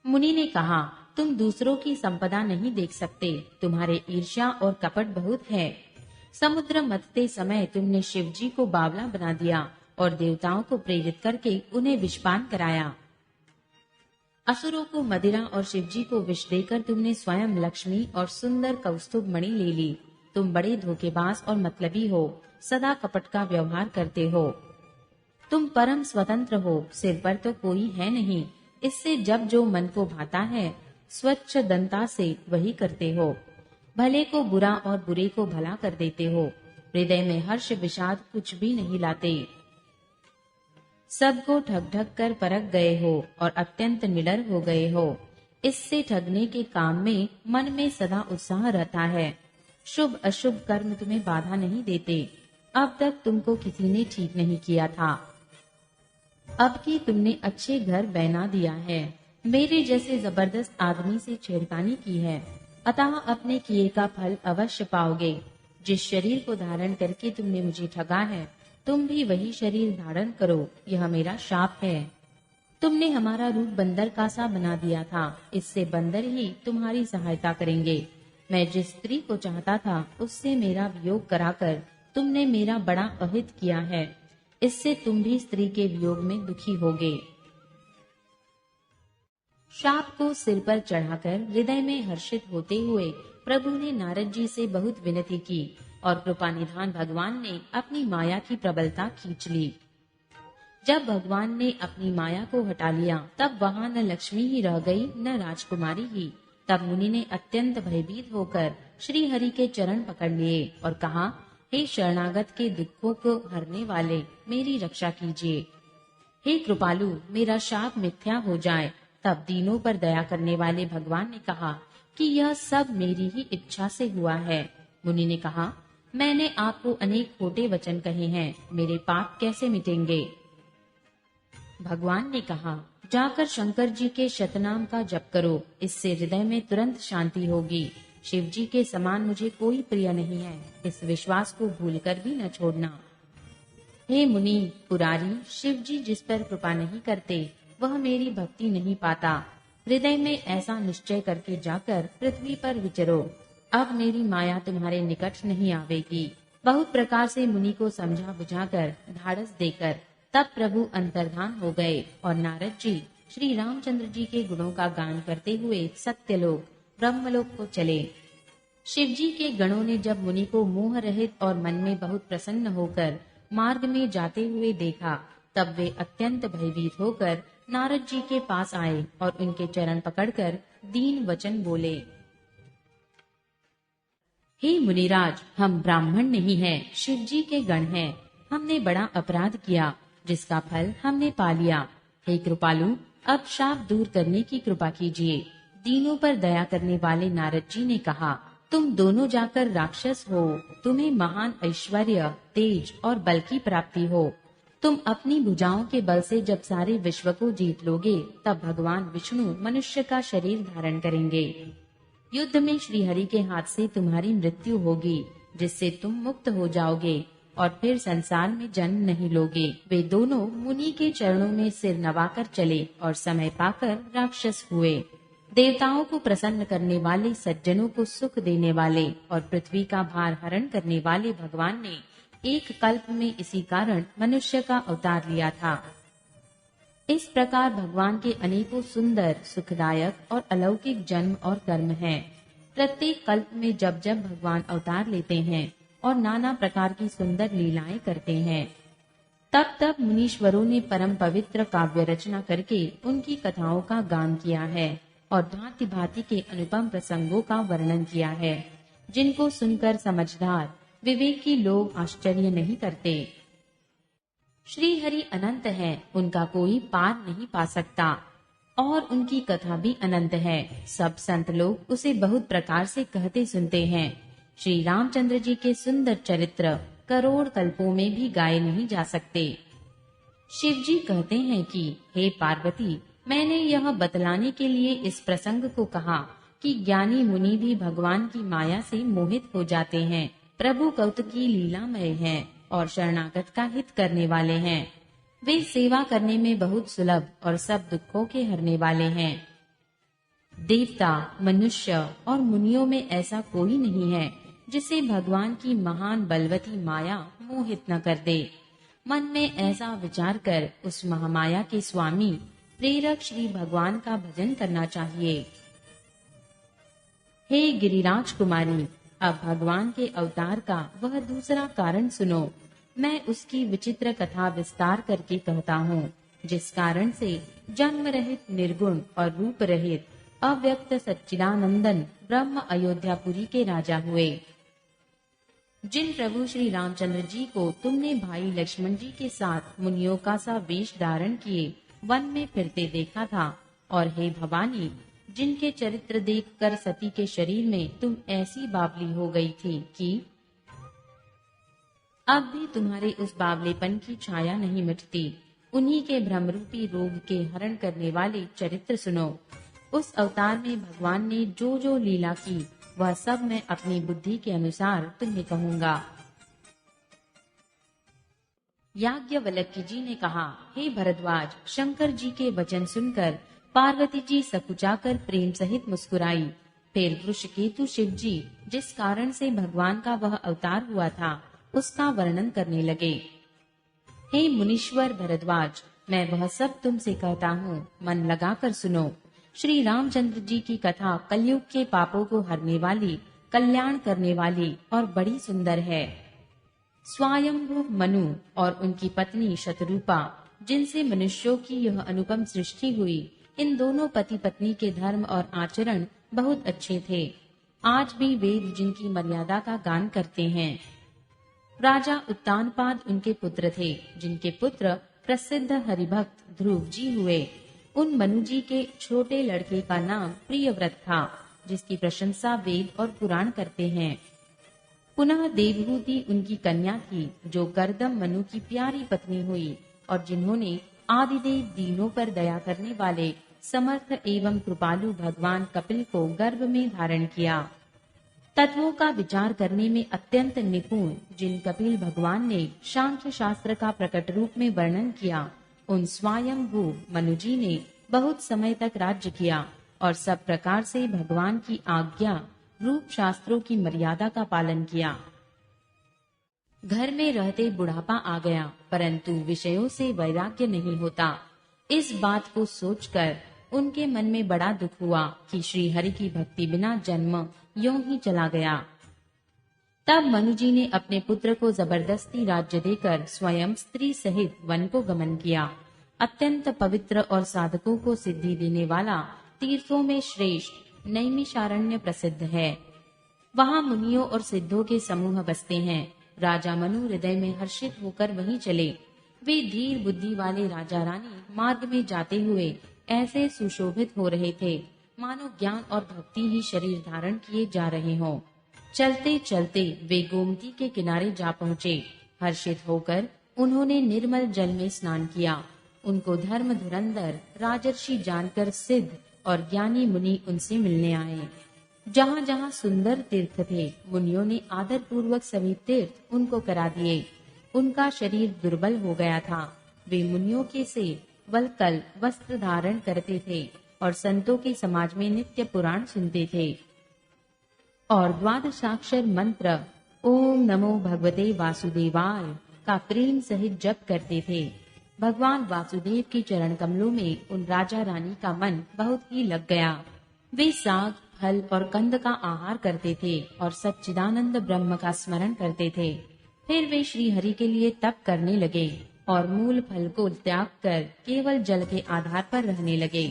मुनि ने कहा, तुम दूसरों की संपदा नहीं देख सकते, तुम्हारे ईर्ष्या और कपट बहुत है। समुद्र मथते समय तुमने शिव जी को बावला बना दिया और देवताओं को प्रेरित करके उन्हें विषपान कराया। असुरों को मदिरा और शिवजी को विष देकर तुमने स्वयं लक्ष्मी और सुंदर कौस्तुभ मणि ले ली। तुम बड़े धोखेबाज और मतलबी हो, सदा कपट का व्यवहार करते हो। तुम परम स्वतंत्र हो, सिर पर तो कोई है नहीं, इससे जब जो मन को भाता है स्वच्छ दंता से वही करते हो। भले को बुरा और बुरे को भला कर देते हो, हृदय में हर्ष विषाद कुछ भी नहीं लाते। सबको ठग ठग कर परख गए हो और अत्यंत निडर हो गए हो। इससे ठगने के काम में मन में सदा उत्साह रहता है। शुभ अशुभ कर्म तुम्हें बाधा नहीं देते। अब तक तुमको किसी ने ठीक नहीं किया था, अब कि तुमने अच्छे घर बना दिया है। मेरे जैसे जबरदस्त आदमी से छेड़खानी की है, अतः अपने किए का फल अवश्य पाओगे। जिस शरीर को धारण करके तुमने मुझे ठगा है, तुम भी वही शरीर धारण करो, यह मेरा शाप है। तुमने हमारा रूप बंदर का सा बना दिया था, इससे बंदर ही तुम्हारी सहायता करेंगे। मैं जिस स्त्री को चाहता था उससे मेरा वियोग कराकर तुमने मेरा बड़ा अहित किया है, इससे तुम भी स्त्री के वियोग में दुखी होगे। शाप को सिर पर चढ़ाकर हृदय में हर्षित होते हुए प्रभु ने नारद जी से बहुत विनती की और कृपा निधान भगवान ने अपनी माया की प्रबलता खींच ली। जब भगवान ने अपनी माया को हटा लिया, तब वहाँ न लक्ष्मी ही रह गई न राजकुमारी ही। तब मुनि ने अत्यंत भयभीत होकर श्री हरि के चरण पकड़ लिए और कहा, हे शरणागत के दुखों को हरने वाले, मेरी रक्षा कीजिए। हे कृपालु, मेरा शाप मिथ्या हो जाए। तब दीनों पर दया करने वाले भगवान ने कहा कि यह सब मेरी ही इच्छा से हुआ है। मुनि ने कहा, मैंने आपको अनेक खोटे वचन कहे हैं, मेरे पाप कैसे मिटेंगे? भगवान ने कहा, जाकर शंकर जी के शतनाम का जप करो, इससे हृदय में तुरंत शांति होगी। शिव जी के समान मुझे कोई प्रिय नहीं है, इस विश्वास को भूलकर भी न छोड़ना। हे मुनि पुरारी, शिव जी जिस पर कृपा नहीं करते वह मेरी भक्ति नहीं पाता। हृदय में ऐसा निश्चय करके जाकर पृथ्वी पर विचरो। अब मेरी माया तुम्हारे निकट नहीं आवेगी। बहुत प्रकार से मुनि को समझा बुझाकर ढाढ़स देकर तब प्रभु अंतर्धान हो गए और नारद जी श्री रामचंद्र जी के गुणों का गान करते हुए सत्यलोक ब्रह्मलोक को चले। शिव जी के गणों ने जब मुनि को मोह रहित और मन में बहुत प्रसन्न होकर मार्ग में जाते हुए देखा, तब वे अत्यंत भयभीत होकर नारद जी के पास आए और उनके चरण पकड़कर दीन वचन बोले। हे मुनिराज, हम ब्राह्मण नहीं हैं, शिव जी के गण हैं। हमने बड़ा अपराध किया, जिसका फल हमने पा लिया। हे कृपालु, अब शाप दूर करने की कृपा कीजिए। दीनों पर दया करने वाले नारद जी ने कहा, तुम दोनों जाकर राक्षस हो, तुम्हें महान ऐश्वर्य, तेज और बल की प्राप्ति हो। तुम अपनी भुजाओं के बल से जब सारे विश्व को जीत लोगे, तब भगवान विष्णु मनुष्य का शरीर धारण करेंगे। युद्ध में श्री हरि के हाथ से तुम्हारी मृत्यु होगी, जिससे तुम मुक्त हो जाओगे और फिर संसार में जन्म नहीं लोगे। वे दोनों मुनि के चरणों में सिर नवाकर चले और समय पाकर राक्षस हुए। देवताओं को प्रसन्न करने वाले, सज्जनों को सुख देने वाले और पृथ्वी का भार हरण करने वाले भगवान ने एक कल्प में इसी कारण मनुष्य का अवतार लिया था। इस प्रकार भगवान के अनेकों सुंदर, सुखदायक और अलौकिक जन्म और कर्म हैं। प्रत्येक कल्प में जब जब भगवान अवतार लेते हैं और नाना प्रकार की सुंदर लीलाएं करते हैं, तब तब मुनीश्वरों ने परम पवित्र काव्य रचना करके उनकी कथाओं का गान किया है और भांति भांति के अनुपम प्रसंगों का वर्णन किया है, जिनको सुनकर समझदार विवेकी लोग आश्चर्य नहीं करते। श्री हरि अनंत हैं, उनका कोई पार नहीं पा सकता और उनकी कथा भी अनंत है। सब संत लोग उसे बहुत प्रकार से कहते सुनते हैं। श्री रामचंद्र जी के सुंदर चरित्र करोड़ कल्पों में भी गाए नहीं जा सकते। शिव जी कहते हैं कि हे पार्वती, मैंने यह बतलाने के लिए इस प्रसंग को कहा कि ज्ञानी मुनि भी भगवान की माया से मोहित हो जाते हैं। प्रभु कौतुकी लीलामय हैं और शरणागत का हित करने वाले हैं। वे सेवा करने में बहुत सुलभ और सब दुखों के हरने वाले हैं। देवता, मनुष्य और मुनियों में ऐसा कोई नहीं है जिसे भगवान की महान बलवती माया मोहित न कर दे। मन में ऐसा विचार कर उस महामाया के स्वामी प्रेरक श्री भगवान का भजन करना चाहिए। हे गिरिराज कुमारी, अब भगवान के अवतार का वह दूसरा कारण सुनो। मैं उसकी विचित्र कथा विस्तार करके कहता हूँ, जिस कारण से जन्म रहित, निर्गुण और रूप रहित अव्यक्त सच्चिदानंदन ब्रह्म अयोध्यापुरी के राजा हुए। जिन प्रभु श्री रामचंद्र जी को तुमने भाई लक्ष्मण जी के साथ मुनियों का सा वेश धारण किए वन में फिरते देखा था, और हे भवानी, जिनके चरित्र देखकर सती के शरीर में तुम ऐसी बावली हो गई थी कि अब भी तुम्हारे उस बावलेपन की छाया नहीं मिटती, उन्हीं के भ्रमरूपी रोग के हरण करने वाले चरित्र सुनो। उस अवतार में भगवान ने जो जो लीला की वह सब मैं अपनी बुद्धि के अनुसार तुम्हें कहूँगा। याज्ञवल्क्य जी ने कहा, हे भरद्वाज, शंकर जी के वचन सुनकर पार्वती जी सकुचाकर प्रेम सहित मुस्कुराई। फिर वृषकेतु शिव जी जिस कारण से भगवान का वह अवतार हुआ था उसका वर्णन करने लगे। हे मुनीश्वर भरद्वाज, मैं वह सब तुमसे कहता हूँ, मन लगाकर सुनो। श्री रामचंद्र जी की कथा कलयुग के पापों को हरने वाली, कल्याण करने वाली और बड़ी सुंदर है। स्वयंभू मनु और उनकी पत्नी शतरूपा, जिनसे मनुष्यों की यह अनुपम सृष्टि हुई, इन दोनों पति पत्नी के धर्म और आचरण बहुत अच्छे थे। आज भी वेद जिनकी मर्यादा का गान करते हैं। राजा उत्तानपाद उनके पुत्र थे, जिनके पुत्र प्रसिद्ध हरिभक्त ध्रुव जी हुए। उन मनु जी के छोटे लड़के का नाम प्रियव्रत था, जिसकी प्रशंसा वेद और पुराण करते हैं। पुनः देवहूति उनकी कन्या थी, जो गर्दम मनु की प्यारी पत्नी हुई, और जिन्होंने आदिदेव दीनों पर दया करने वाले समर्थ एवं कृपालु भगवान कपिल को गर्भ में धारण किया। तत्वों का विचार करने में अत्यंत निपुण जिन कपिल भगवान ने सांख्य शास्त्र का प्रकट रूप में वर्णन किया, उन स्वयंभू मनु जी ने बहुत समय तक राज्य किया और सब प्रकार से भगवान की आज्ञा रूप शास्त्रों की मर्यादा का पालन किया। घर में रहते बुढ़ापा आ गया, परंतु विषयों से वैराग्य नहीं होता। इस बात को सोचकर उनके मन में बड़ा दुख हुआ कि श्री हरि की भक्ति बिना जन्म यों ही चला गया। तब मनु जी ने अपने पुत्र को जबरदस्ती राज्य देकर स्वयं स्त्री सहित वन को गमन किया। अत्यंत पवित्र और साधकों को सिद्धि देने वाला तीर्थों में श्रेष्ठ नैमिषारण्य प्रसिद्ध है। वहाँ मुनियों और सिद्धों के समूह बसते हैं। राजा मनु हृदय में हर्षित होकर वहीं चले। वे धीर बुद्धि वाले राजा रानी मार्ग में जाते हुए ऐसे सुशोभित हो रहे थे, मानो ज्ञान और भक्ति ही शरीर धारण किए जा रहे हों। चलते चलते वे गोमती के किनारे जा पहुँचे। हर्षित होकर उन्होंने निर्मल जल में स्नान किया। उनको धर्म धुरंधर राजर्षि जानकर सिद्ध और ज्ञानी मुनि उनसे मिलने आए। जहाँ जहाँ सुंदर तीर्थ थे, मुनियों ने आदर पूर्वक सभी तीर्थ उनको करा दिए। उनका शरीर दुर्बल हो गया था। वे मुनियों के से वलकल वस्त्र धारण करते थे और संतों के समाज में नित्य पुराण सुनते थे और द्वादशाक्षर मंत्र ओम नमो भगवते वासुदेवाय का प्रेम सहित जप करते थे। भगवान वासुदेव के चरण कमलों में उन राजा रानी का मन बहुत ही लग गया। वे साग, फल और कंद का आहार करते थे और सच्चिदानंद ब्रह्म का स्मरण करते थे। फिर वे श्री हरि के लिए तप करने लगे और मूल फल को त्याग कर केवल जल के आधार पर रहने लगे।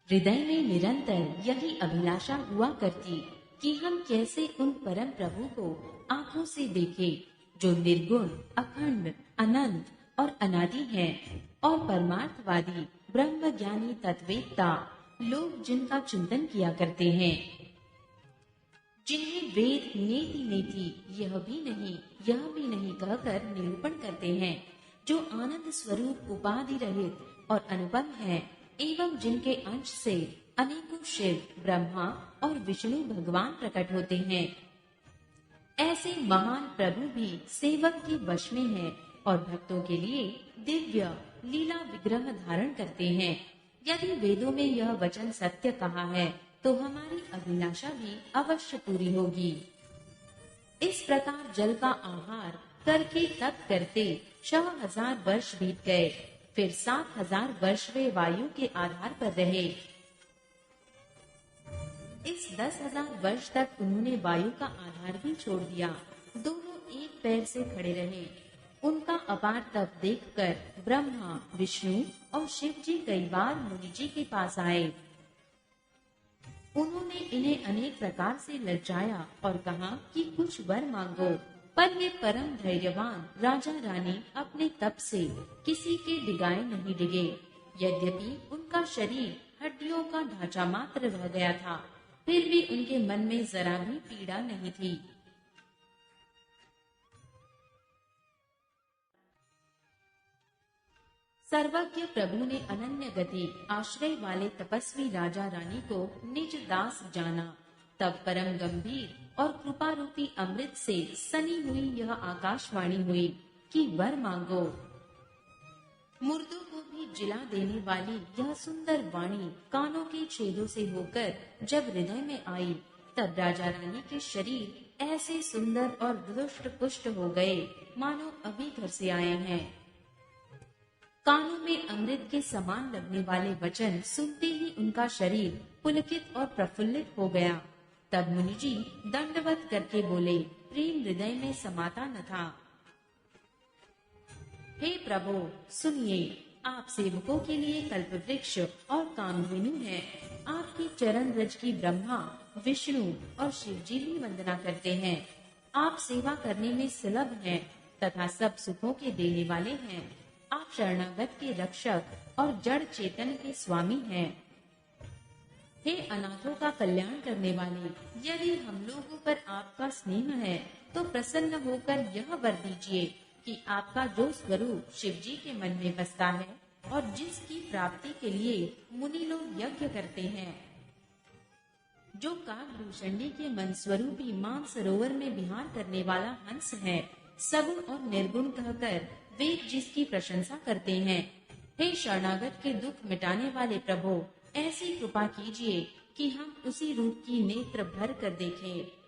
हृदय में निरंतर यही अभिलाषा हुआ करती कि हम कैसे उन परम प्रभु को आंखों से देखें, जो निर्गुण, अखंड, अनंत और अनादि हैं और परमार्थवादी ब्रह्म ज्ञानी तत्वेता लोग जिनका चिंतन किया करते हैं, जिन्हें वेद नेति नेति यह भी नहीं कहकर निरूपण करते हैं, जो आनंद स्वरूप उपाधि रहित और अनुपम है एवं जिनके अंश से अनेकों शिव, ब्रह्मा और विष्णु भगवान प्रकट होते हैं। ऐसे महान प्रभु भी सेवक के वश में हैं और भक्तों के लिए दिव्य लीला विग्रह धारण करते हैं। यदि वेदों में यह वचन सत्य कहा है तो हमारी अभिलाषा भी अवश्य पूरी होगी। इस प्रकार जल का आहार करके तप करते 6000 वर्ष बीत गए। फिर 7000 वर्ष वे वायु के आधार पर रहे। इस 10,000 वर्ष तक उन्होंने वायु का आधार भी छोड़ दिया। दोनों एक पैर से खड़े रहे। उनका अपार तप देखकर ब्रह्मा, विष्णु और शिव जी कई बार मुनि जी के पास आए। उन्होंने इन्हें अनेक प्रकार से ललचाया और कहा कि कुछ वर मांगो, पर वे परम धैर्यवान राजा रानी अपने तप से किसी के डिगाए नहीं डिगे। यद्यपि उनका शरीर हड्डियों का ढांचा मात्र रह गया था, फिर भी उनके मन में जरा भी पीड़ा नहीं थी। सर्वज्ञ प्रभु ने अनन्य गति आश्रय वाले तपस्वी राजा रानी को निज दास जाना। तब परम गंभीर और कृपा रूपी अमृत से सनी हुई यह आकाशवाणी हुई कि वर मांगो। मुर्दों को भी जिला देने वाली यह सुंदर वाणी कानों के छेदों से होकर जब हृदय में आई, तब राजा रानी के शरीर ऐसे सुंदर और दुष्ट पुष्ट हो गए मानो अभी घर से आए हैं। कानों में अमृत के समान लगने वाले वचन सुनते ही उनका शरीर पुलकित और प्रफुल्लित हो गया। तब मुनि जी दंडवत करके बोले, प्रेम हृदय में समाता न था। हे प्रभु सुनिए, आप सेवकों के लिए कल्प वृक्ष और कामधेनु है। आपकी चरण रज की ब्रह्मा, विष्णु और शिव जी भी वंदना करते हैं। आप सेवा करने में सुलभ हैं तथा सब सुखों के देने वाले हैं। आप शरणागत के रक्षक और जड़ चेतन के स्वामी हैं। हे अनाथों का कल्याण करने वाले, यदि हम लोगों पर आपका स्नेह है तो प्रसन्न होकर यह वर दीजिए कि आपका जो स्वरूप शिव जी के मन में बसता है और जिसकी प्राप्ति के लिए मुनि लोग यज्ञ करते हैं, जो काकभूषणी के मन स्वरूपी मान सरोवर में विहार करने वाला हंस है, सगुण और निर्गुण कहकर वेद जिसकी प्रशंसा करते हैं। हे शरणागत के दुख मिटाने वाले प्रभु, ऐसी कृपा कीजिए कि हम उसी रूप की नेत्र भर कर देखें।